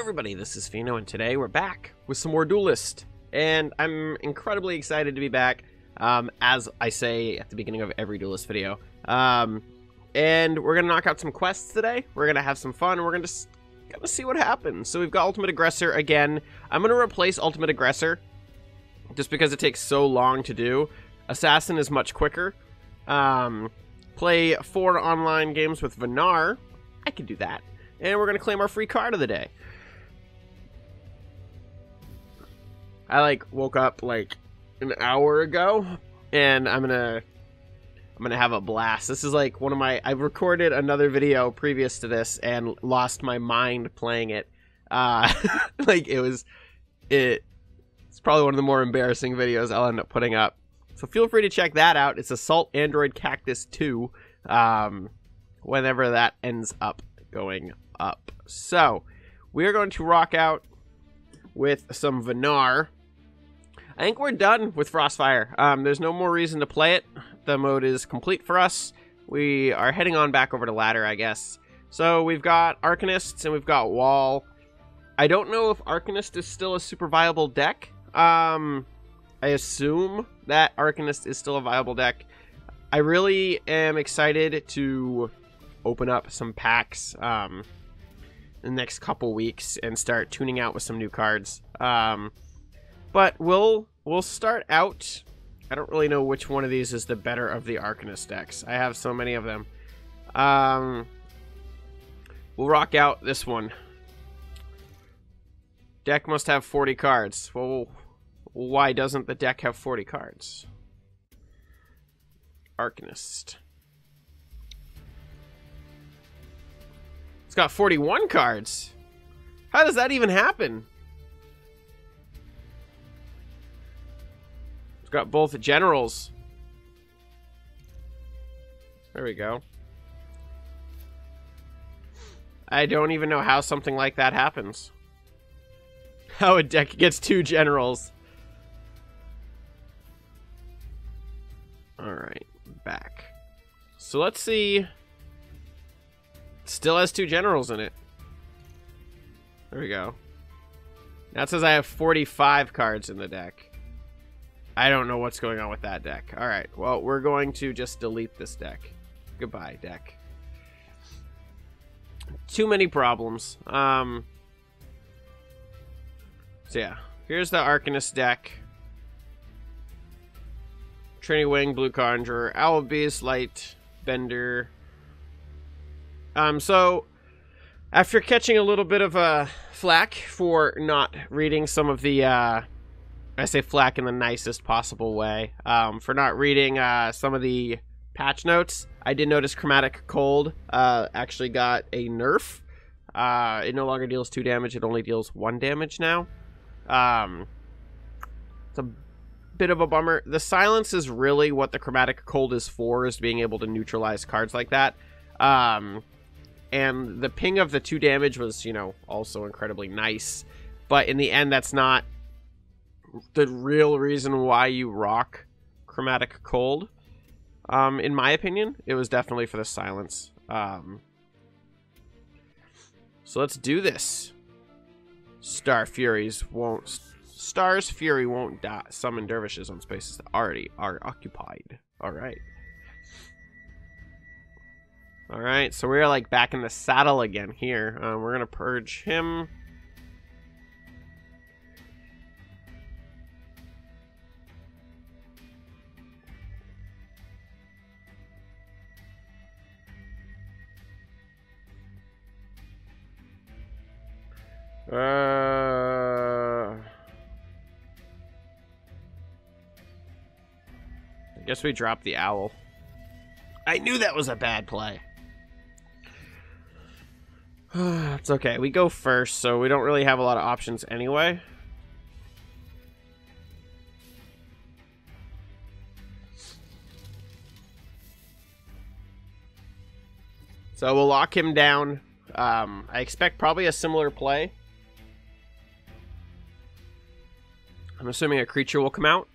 everybody, this is Pheno, and today we're back with some more Duelyst. And I'm incredibly excited to be back, as I say at the beginning of every Duelyst video. And we're going to knock out some quests today. We're going to have some fun, and we're going to just see what happens. So we've got Ultimate Aggressor again. I'm going to replace Ultimate Aggressor, just because it takes so long to do. Assassin is much quicker. Play 4 online games with Pheno. I can do that. And we're going to claim our free card of the day. I woke up an hour ago, and I'm gonna have a blast. This is one of my, I recorded another video previous to this and lost my mind playing it. It's probably one of the more embarrassing videos I'll end up putting up. So feel free to check that out. It's Assault Android Cactus 2, whenever that ends up going up. So we are going to rock out with some Pheno. I think we're done with Frostfire. There's no more reason to play it. The mode is complete for us. We are heading on back over to Ladder, I guess. So we've got Arcanists and we've got Wall. I don't know if Arcanist is still a super viable deck. I assume that Arcanist is still a viable deck. I really am excited to open up some packs in the next couple weeks and start tuning out with some new cards. But we'll start out. I don't really know which one of these is the better of the Arcanist decks. I have so many of them. We'll rock out this one. Deck must have 40 cards. Well, why doesn't the deck have 40 cards? Arcanist. It's got 41 cards. How does that even happen? It's got both generals. There we go. I don't even know how something like that happens. How a deck gets 2 generals. Alright, back. So let's see. Still has 2 generals in it. There we go. Now it says I have 45 cards in the deck. I don't know what's going on with that deck. Alright, well, we're going to just delete this deck. Goodbye, deck. Too many problems. So yeah, here's the Arcanist deck. Trinity Wing, Blue Conjurer, Owl Beast, Light, Bender. So, after catching a little bit of flack for not reading some of the, I say flack in the nicest possible way, for not reading some of the patch notes, I did notice Chromatic Cold actually got a nerf. It no longer deals 2 damage, it only deals 1 damage now. It's a bit of a bummer. The silence is really what the Chromatic Cold is for, is being able to neutralize cards like that. And the ping of the 2 damage was, you know, also incredibly nice. But in the end, that's not the real reason why you rock Chromatic Cold. In my opinion, it was definitely for the silence. So let's do this. Star's Fury won't summon dervishes on spaces that already are occupied. Alright. Alright, so we're back in the saddle again here. We're gonna purge him. I guess we dropped the owl. I knew that was a bad play. It's okay. We go first, so we don't really have a lot of options anyway. So we'll lock him down. I expect probably a similar play. I'm assuming a creature will come out.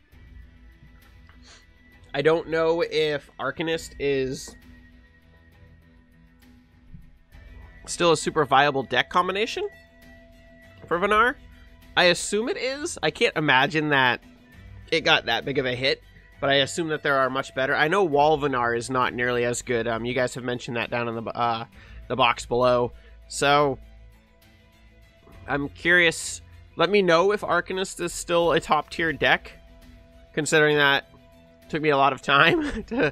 I don't know if Arcanist is still a super viable deck combination. Supervenar. I assume it is. I can't imagine that it got that big of a hit, but I assume that there are much better. I know Walvenar is not nearly as good. You guys have mentioned that down in the box below. So I'm curious. Let me know if Arcanist is still a top-tier deck, considering that it took me a lot of time to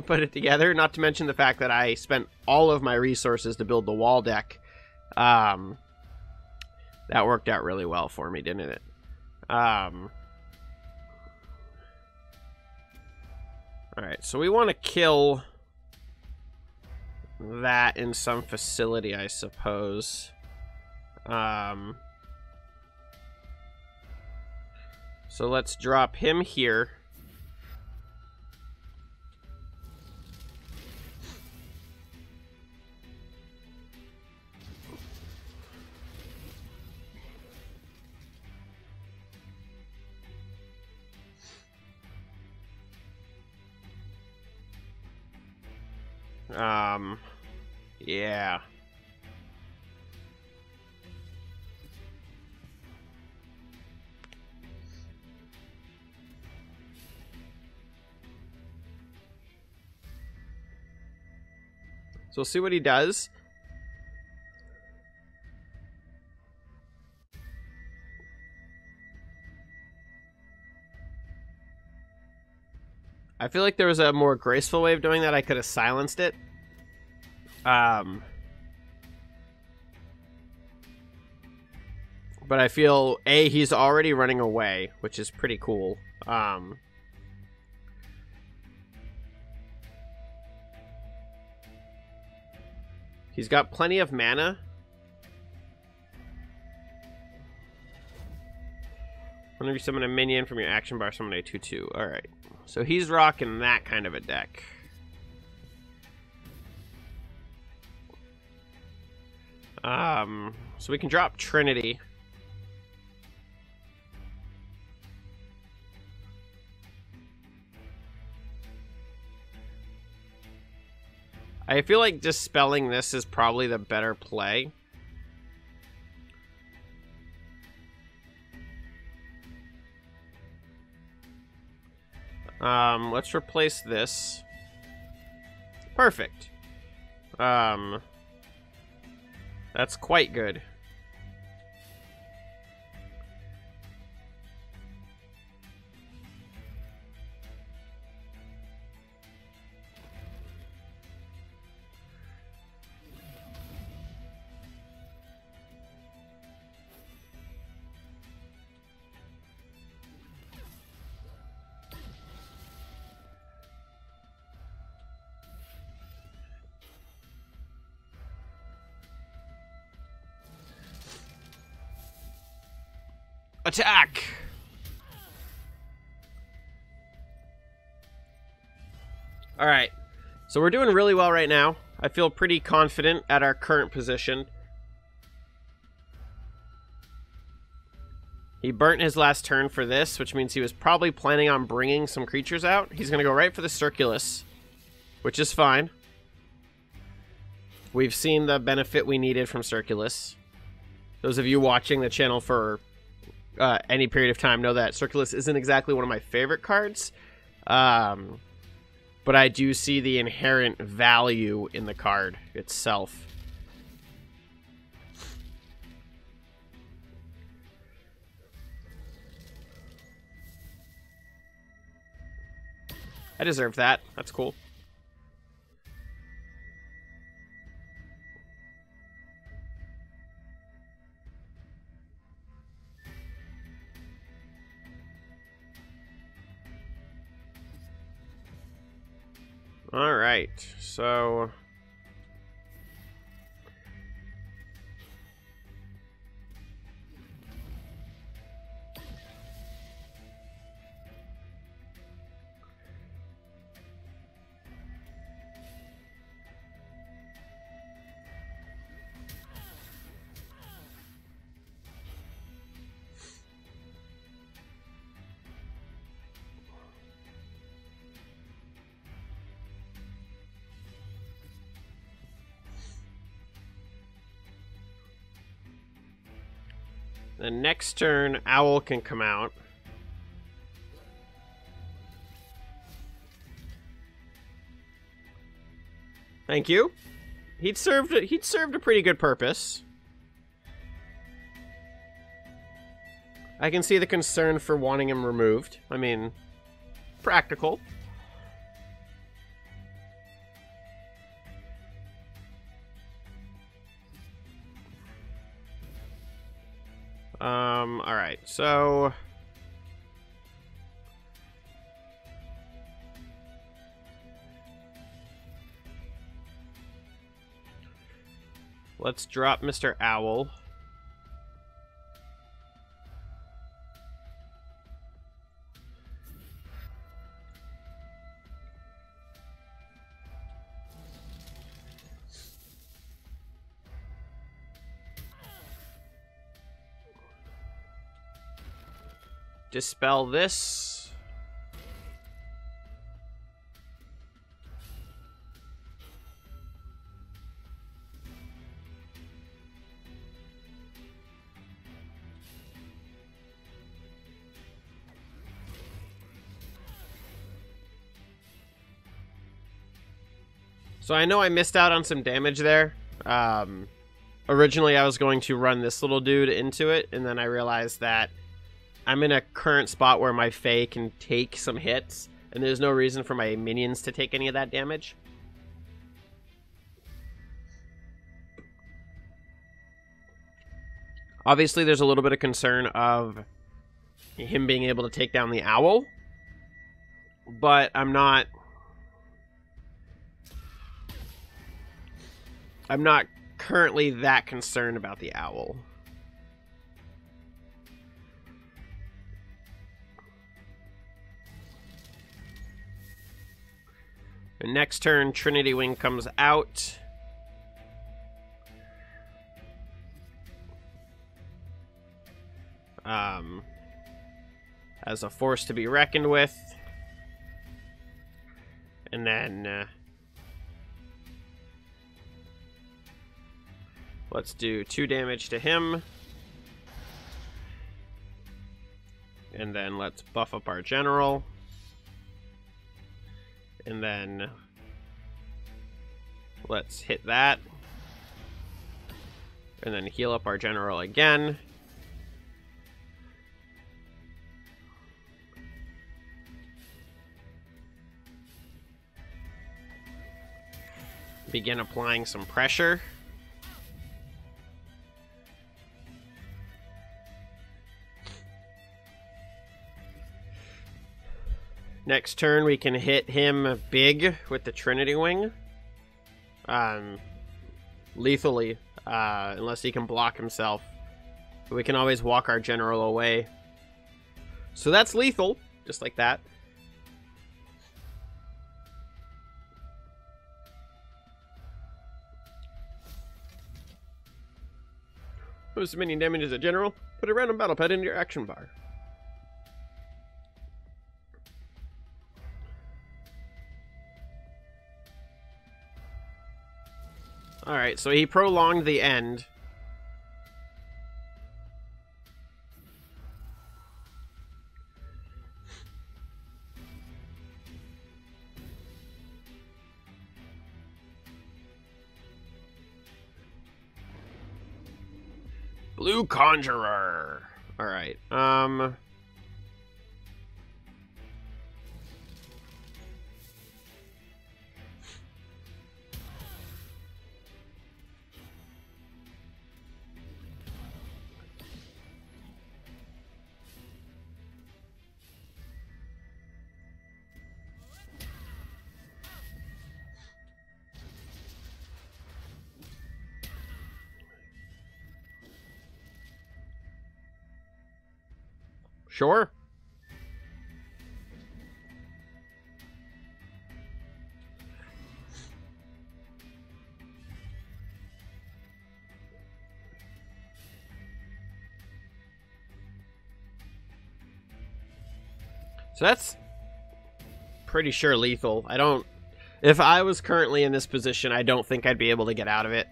put it together. Not to mention the fact that I spent all of my resources to build the wall deck. That worked out really well for me, didn't it? Alright, so we want to kill that in some facility, I suppose. So let's drop him here. Yeah. So we'll see what he does. I feel like there was a more graceful way of doing that. I could have silenced it. But I feel, A, he's already running away, which is pretty cool. He's got plenty of mana. Whenever you summon a minion from your action bar, summon a 2/2. Alright. So he's rocking that kind of a deck. So we can drop Trinity. I feel like dispelling this is probably the better play. Let's replace this. Perfect. That's quite good. Attack! Alright, so we're doing really well right now. I feel pretty confident at our current position. He burnt his last turn for this, which means he was probably planning on bringing some creatures out. He's going to go right for the Circulus, which is fine. We've seen the benefit we needed from Circulus. Those of you watching the channel for any period of time know that Circulus isn't exactly one of my favorite cards, but I do see the inherent value in the card itself. I deserve that. That's cool. All right, so The next turn, Owl can come out. Thank you. He'd served a pretty good purpose. I can see the concern for wanting him removed. I mean, practical. Alright, so... let's drop Mr. Owl. Dispel this. So I know I missed out on some damage there. Originally I was going to run this little dude into it, and then I realized that I'm in a current spot where my Fae can take some hits, and there's no reason for my minions to take any of that damage. Obviously, there's a little bit of concern of him being able to take down the Owl, but I'm not currently that concerned about the Owl. The next turn, Trinity Wing comes out. As a force to be reckoned with. And then... let's do 2 damage to him. And then let's buff up our general. And then let's hit that. And then heal up our general again. Begin applying some pressure. Next turn, we can hit him big with the Trinity Wing. Lethally, unless he can block himself. But we can always walk our general away. So that's lethal, just like that. Most minion damage as a general. Put a random battle pad into your action bar. Alright, so he prolonged the end. Blue Conjurer. Alright, sure. So that's pretty sure lethal. I don't... if I was currently in this position, I don't think I'd be able to get out of it.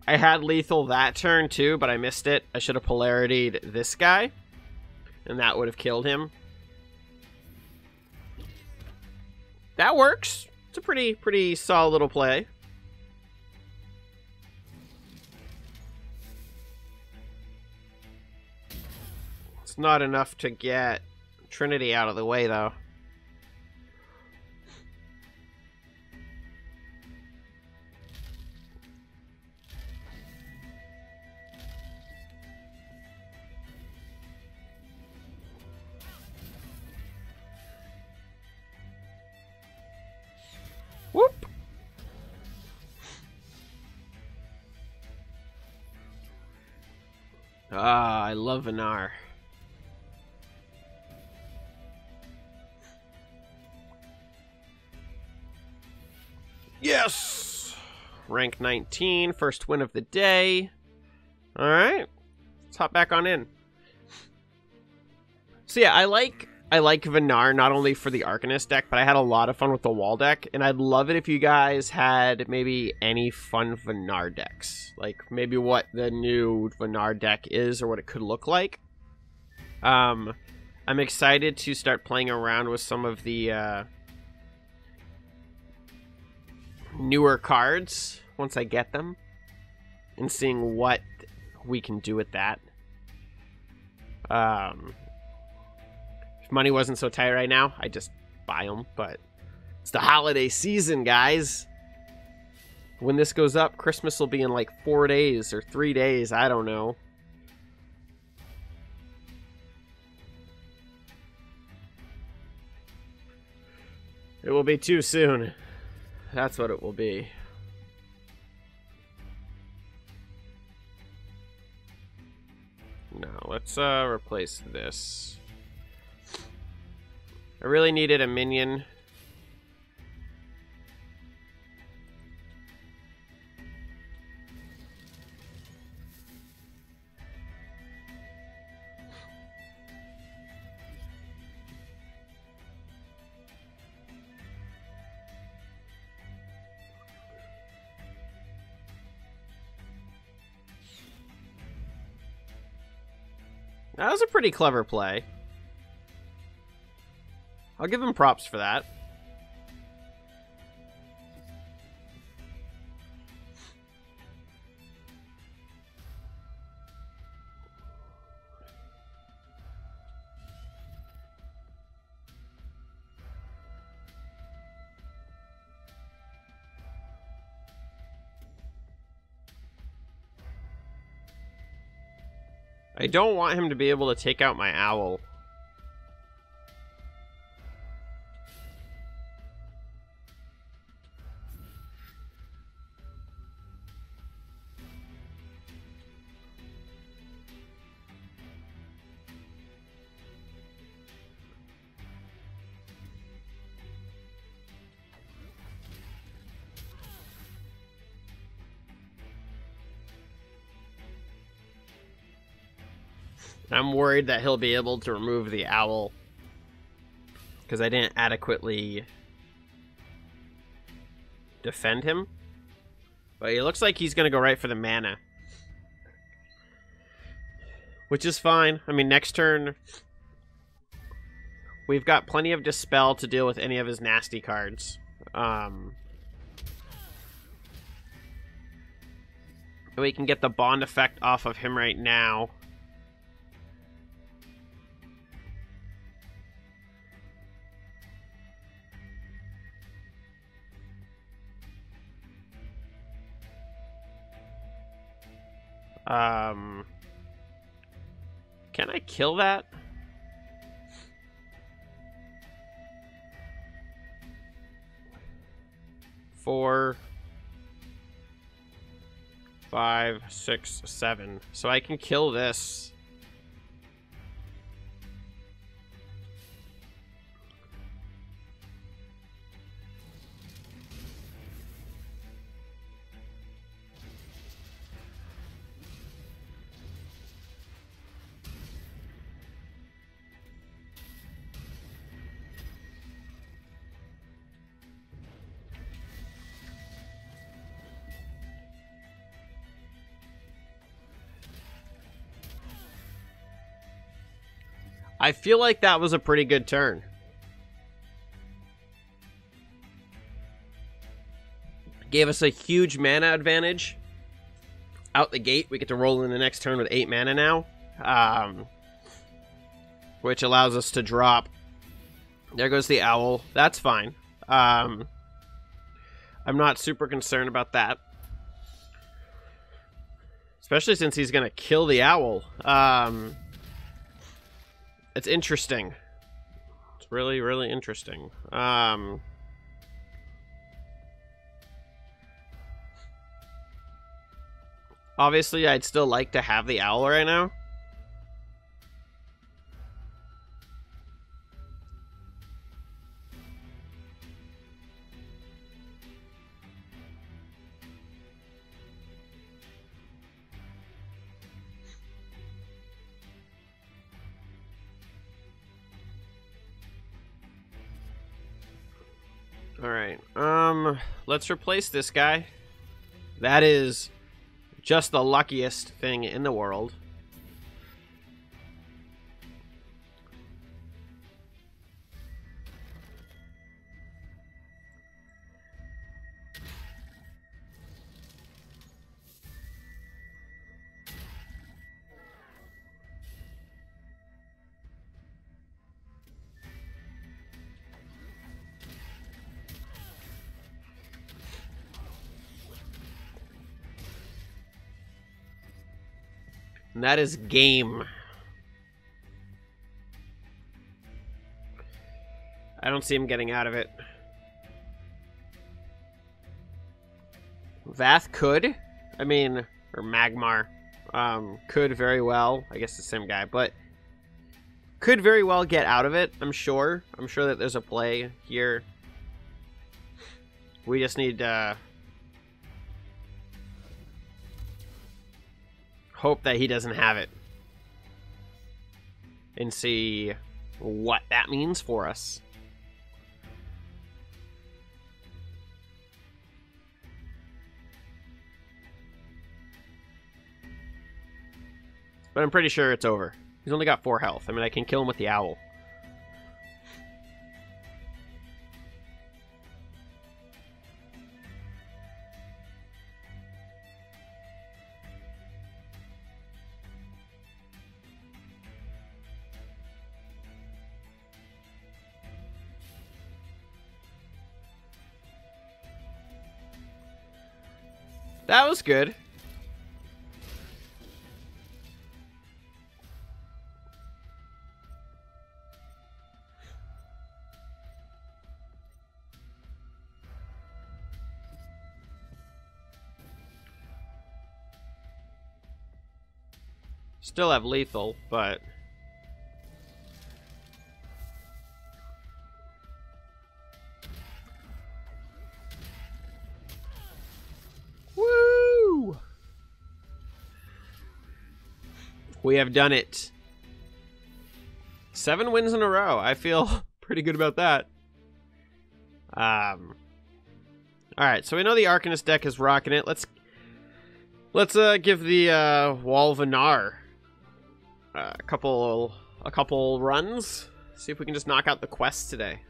I had lethal that turn too, but I missed it. I should have polarity'd this guy, and that would have killed him. That works. It's a pretty solid little play. It's not enough to get Trinity out of the way, though. Whoop! Ah, I love Vinar. Yes! Rank 19, first win of the day. Alright, let's hop back on in. So yeah, I like Vinar not only for the Arcanist deck, but I had a lot of fun with the wall deck, and I'd love it if you guys had maybe any fun Vinar decks. Like, maybe what the new Vinar deck is, or what it could look like. I'm excited to start playing around with some of the newer cards once I get them, and seeing what we can do with that. If money wasn't so tight right now, I'd just buy them, but it's the holiday season, guys. When this goes up, Christmas will be in like 4 days or 3 days, I don't know. It will be too soon. That's what it will be. Now, let's replace this. I really needed a minion. That was a pretty clever play. I'll give him props for that. I don't want him to be able to take out my owl. I'm worried that he'll be able to remove the owl because I didn't adequately defend him. But it looks like he's going to go right for the mana, which is fine. I mean, next turn, we've got plenty of Dispel to deal with any of his nasty cards. We can get the bond effect off of him right now. Can I kill that? Four, 5, 6, 7. So I can kill this. I feel like that was a pretty good turn. Gave us a huge mana advantage. Out the gate, we get to roll in the next turn with 8 mana now. Which allows us to drop. There goes the owl. That's fine. I'm not super concerned about that. Especially since he's going to kill the owl. It's interesting. It's really, really interesting. Obviously, I'd still like to have the owl right now. Alright, let's replace this guy. That is just the luckiest thing in the world. And that is game. I don't see him getting out of it. Vath could. I mean, or Magmar. Could very well. I guess the same guy, but could very well get out of it, I'm sure. I'm sure that there's a play here. We just need to hope that he doesn't have it. And see what that means for us. But I'm pretty sure it's over. He's only got 4 health. I mean, I can kill him with the owl. That was good. Still have lethal, but woo! We have done it. 7 wins in a row. I feel pretty good about that. Alright, so we know the Arcanist deck is rocking it. Let's give the Walvanar a couple runs. See if we can just knock out the quest today.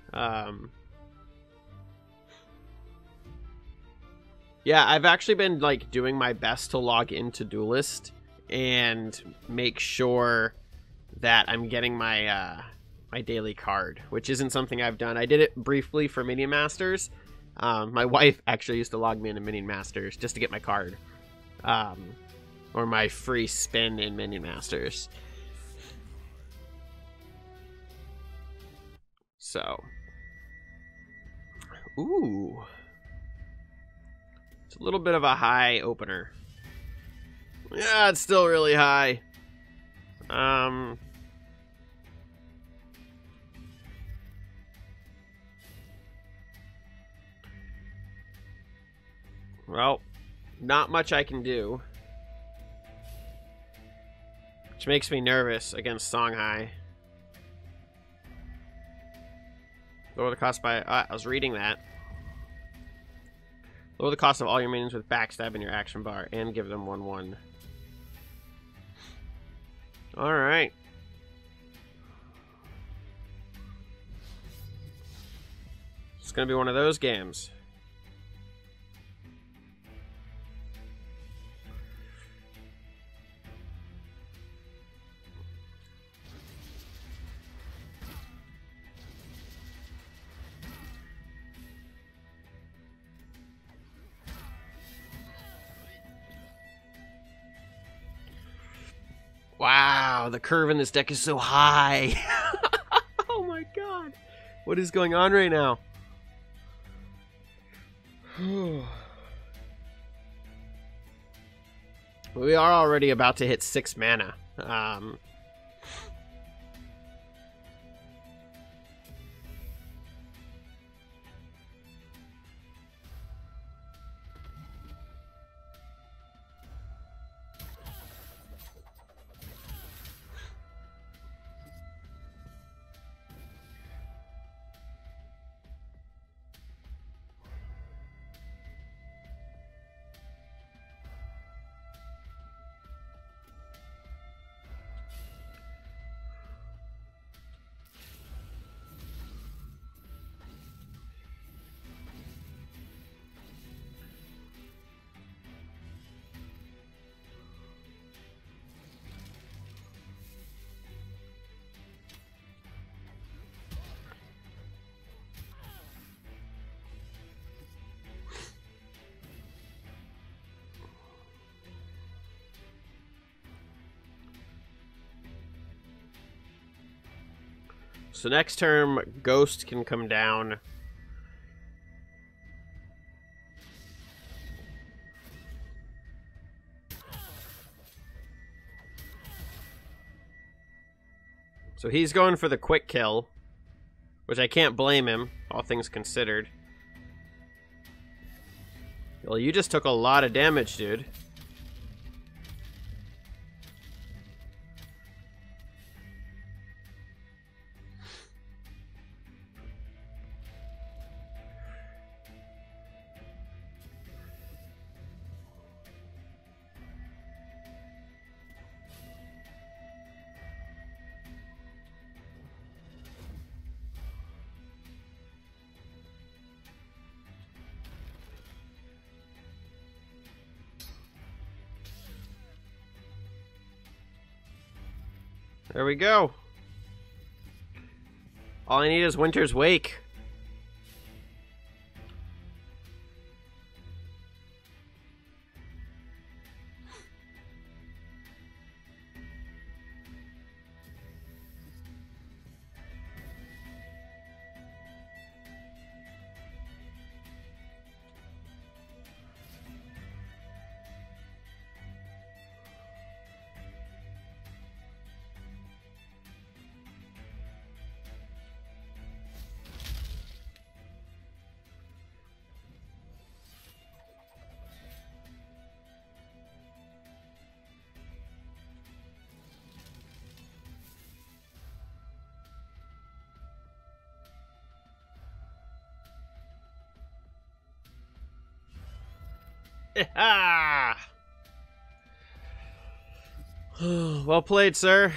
Yeah, I've actually been like doing my best to log into Duelyst and make sure that I'm getting my my daily card, which isn't something I've done. I did it briefly for Minion Masters. My wife actually used to log me into Minion Masters just to get my card. Or my free spin in Minion Masters. So. Ooh. It's a little bit of a high opener. Yeah, it's still really high. Well, not much I can do. Which makes me nervous against Songhai. Lower the cost by... I was reading that. Lower the cost of all your minions with backstab in your action bar and give them 1/1. Alright. gonna be one of those games. Wow, the curve in this deck is so high. Oh my god. What is going on right now? We are already about to hit 6 mana. So next term, Ghost can come down. So he's going for the quick kill, which I can't blame him, all things considered. Well, you just took a lot of damage, dude. There we go. All I need is Winter's Wake. Well played, sir.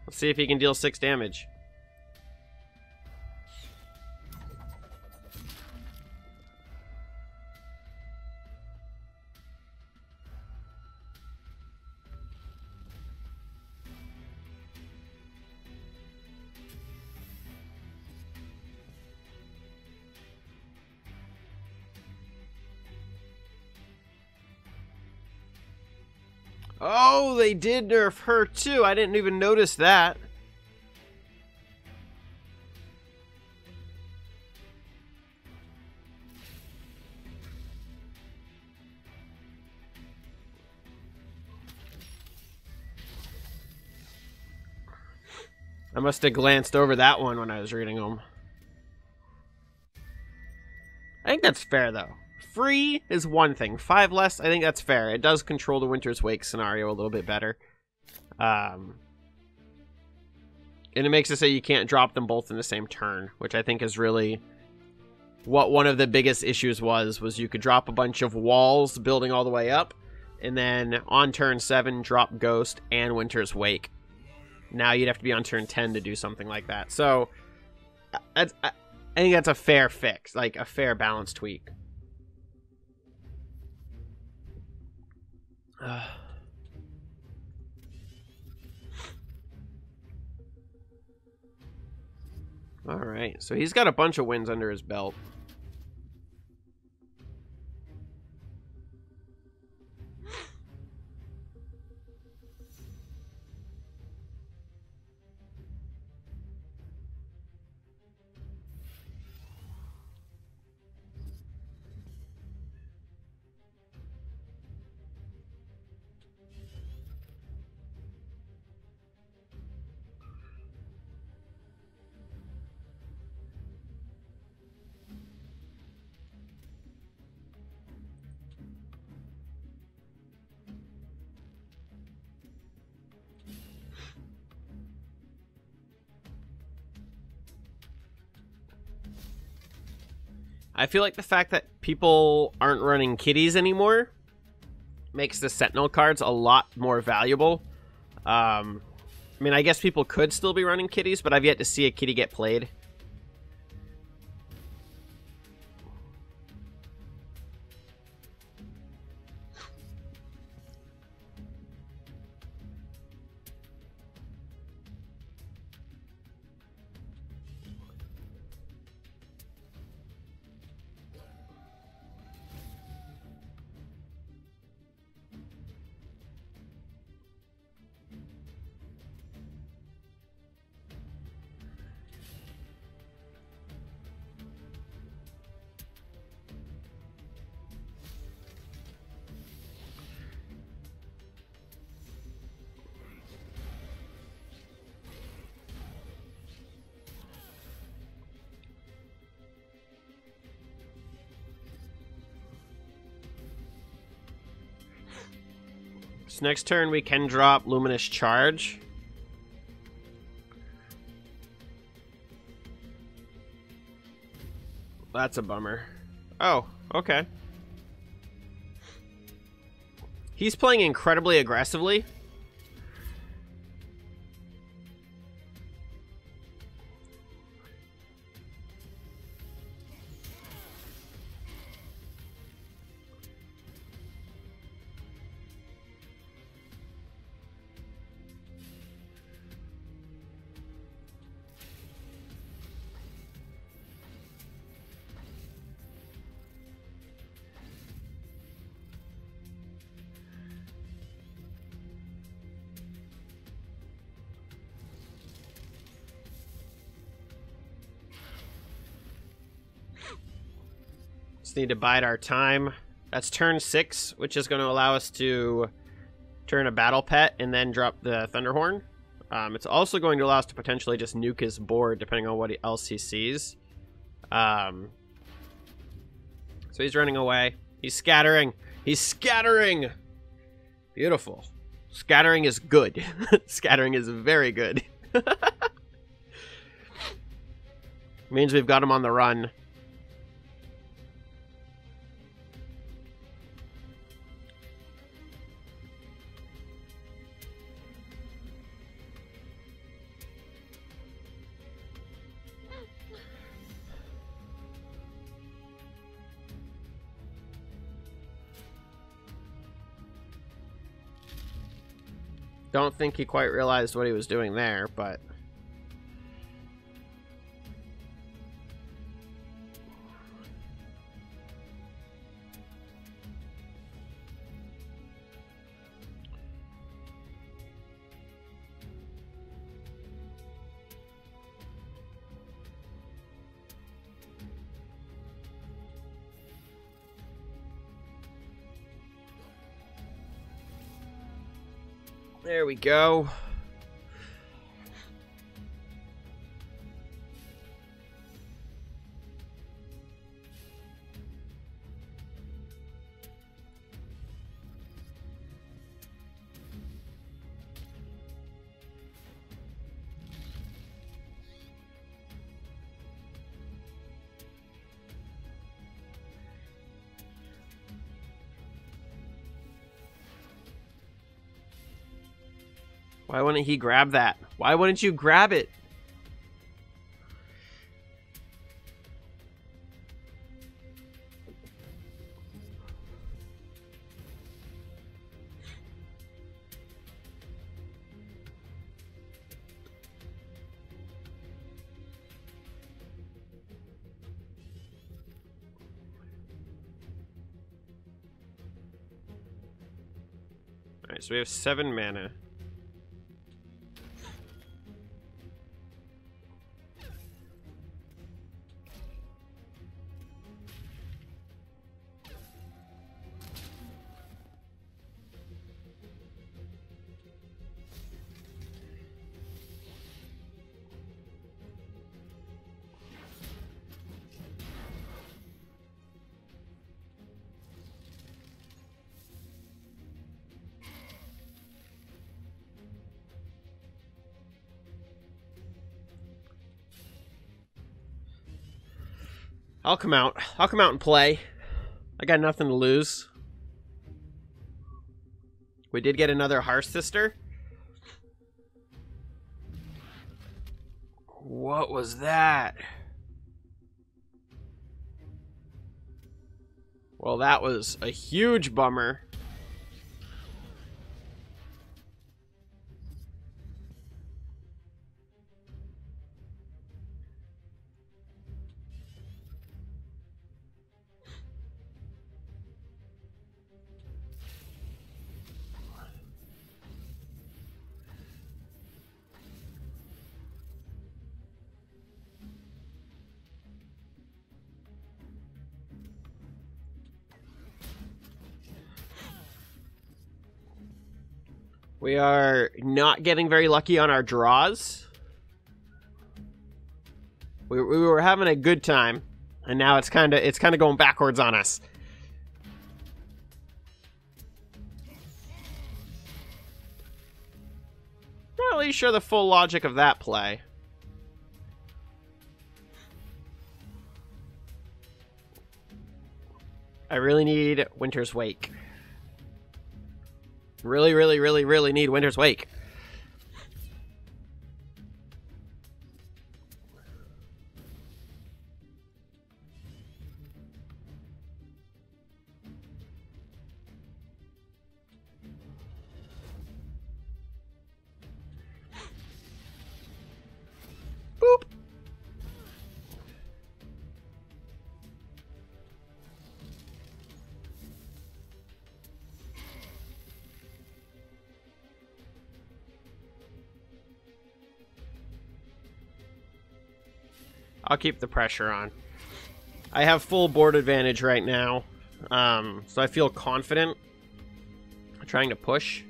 Let's see if he can deal 6 damage. Oh, they did nerf her too. I didn't even notice that. I must have glanced over that one when I was reading them. I think that's fair, though. Free is one thing. 5 less, I think that's fair. It does control the Winter's Wake scenario a little bit better. And it makes it so you can't drop them both in the same turn, which I think is really what one of the biggest issues was you could drop a bunch of walls building all the way up, and then on turn 7, drop Ghost and Winter's Wake. Now you'd have to be on turn 10 to do something like that. So, I think that's a fair fix, like a fair balance tweak. All right, so he's got a bunch of wins under his belt. I feel like the fact that people aren't running kitties anymore makes the Sentinel cards a lot more valuable. I mean, I guess people could still be running kitties, but I've yet to see a kitty get played. So next turn we can drop Luminous Charge. That's a bummer. Oh, okay. He's playing incredibly aggressively. Just need to bide our time. That's turn 6, which is going to allow us to turn a Battle Pet and then drop the Thunderhorn. It's also going to allow us to potentially just nuke his board depending on what else he sees. So he's running away. He's scattering. He's scattering! Beautiful. Scattering is good. Scattering is very good. Means we've got him on the run. Don't think he quite realized what he was doing there, but... There we go. Why wouldn't he grab that? Why wouldn't you grab it? Alright, so we have 7 mana. I'll come out. I'll come out and play. I got nothing to lose. We did get another Hearth Sister. What was that? Well, that was a huge bummer. We are not getting very lucky on our draws. We were having a good time, and now it's kind of going backwards on us. Not really sure the full logic of that play. I really need Winter's Wake. Really, really, really, really need Winter's Wake. Boop. I'll keep the pressure on. I have full board advantage right now, so I feel confident trying to push.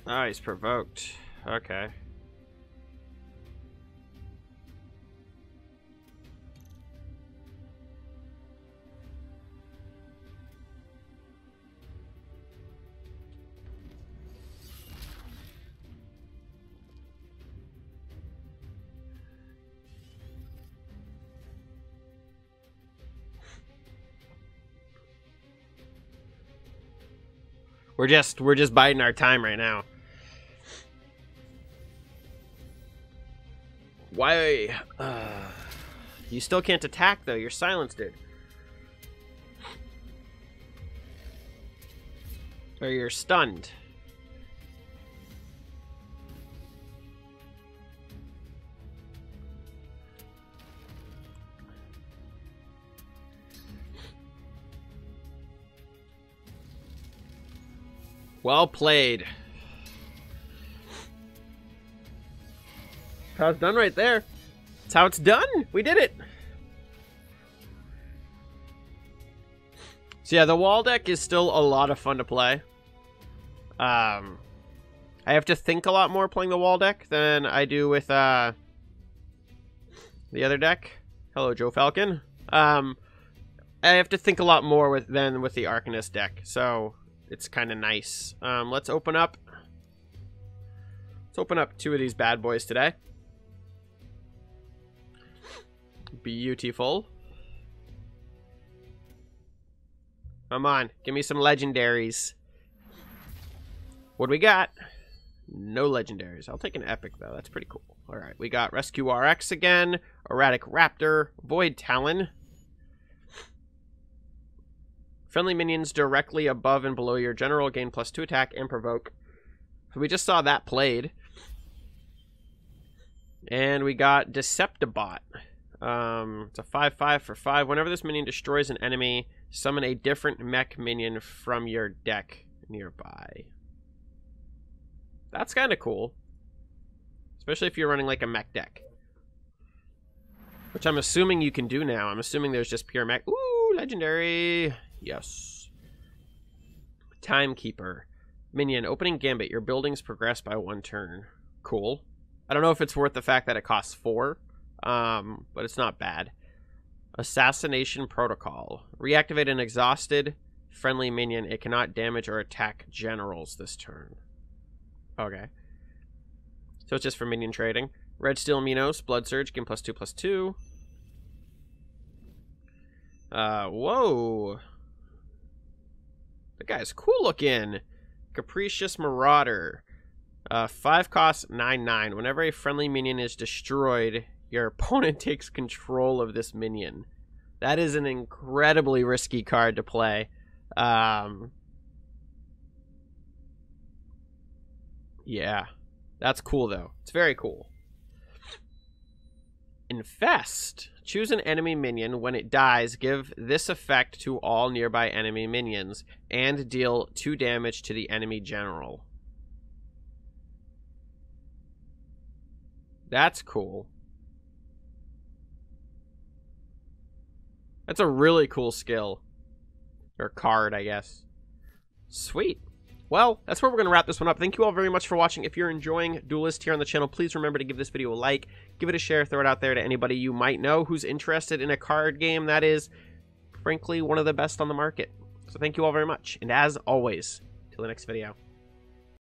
Oh, he's provoked. Okay. We're just biding our time right now. Why? You still can't attack, though. You're silenced, dude. Or you're stunned. Well played. That's how it's done right there. That's how it's done. We did it. So yeah, the wall deck is still a lot of fun to play. I have to think a lot more playing the wall deck than I do with the other deck. Hello, Joe Falcon. I I have to think a lot more than with the Arcanist deck, so it's kind of nice. Let's open up 2 of these bad boys today. Beautiful. Come on, give me some legendaries. What do we got? No legendaries. I'll take an epic, though. That's pretty cool. All right, we got Rescue RX again, Erratic Raptor, Void Talon. Friendly minions directly above and below your general gain +2 attack and provoke. We just saw that played. And we got Deceptibot. It's a 5/5 for 5. Whenever this minion destroys an enemy, summon a different mech minion from your deck nearby. That's kind of cool. Especially if you're running like a mech deck. Which I'm assuming you can do now. I'm assuming there's just pure mech. Ooh, legendary. Yes. Timekeeper. Minion, opening gambit. Your buildings progress by 1 turn. Cool. I don't know if it's worth the fact that it costs 4. But it's not bad. Assassination Protocol. Reactivate an exhausted friendly minion. It cannot damage or attack generals this turn. Okay. So it's just for minion trading. Red Steel Minos, Blood Surge, gain +2/+2. Whoa. The guy's cool looking. Capricious Marauder. 5 cost 9/9. Whenever a friendly minion is destroyed, your opponent takes control of this minion. That is an incredibly risky card to play. Yeah. That's cool, though. It's very cool. Infest. Choose an enemy minion. When it dies, give this effect to all nearby enemy minions and deal 2 damage to the enemy general. That's cool. That's a really cool skill. Or card, I guess. Sweet. Well, that's where we're going to wrap this one up. Thank you all very much for watching. If you're enjoying Duelyst here on the channel, please remember to give this video a like, give it a share, throw it out there to anybody you might know who's interested in a card game that is, frankly, one of the best on the market. So thank you all very much. And as always, till the next video.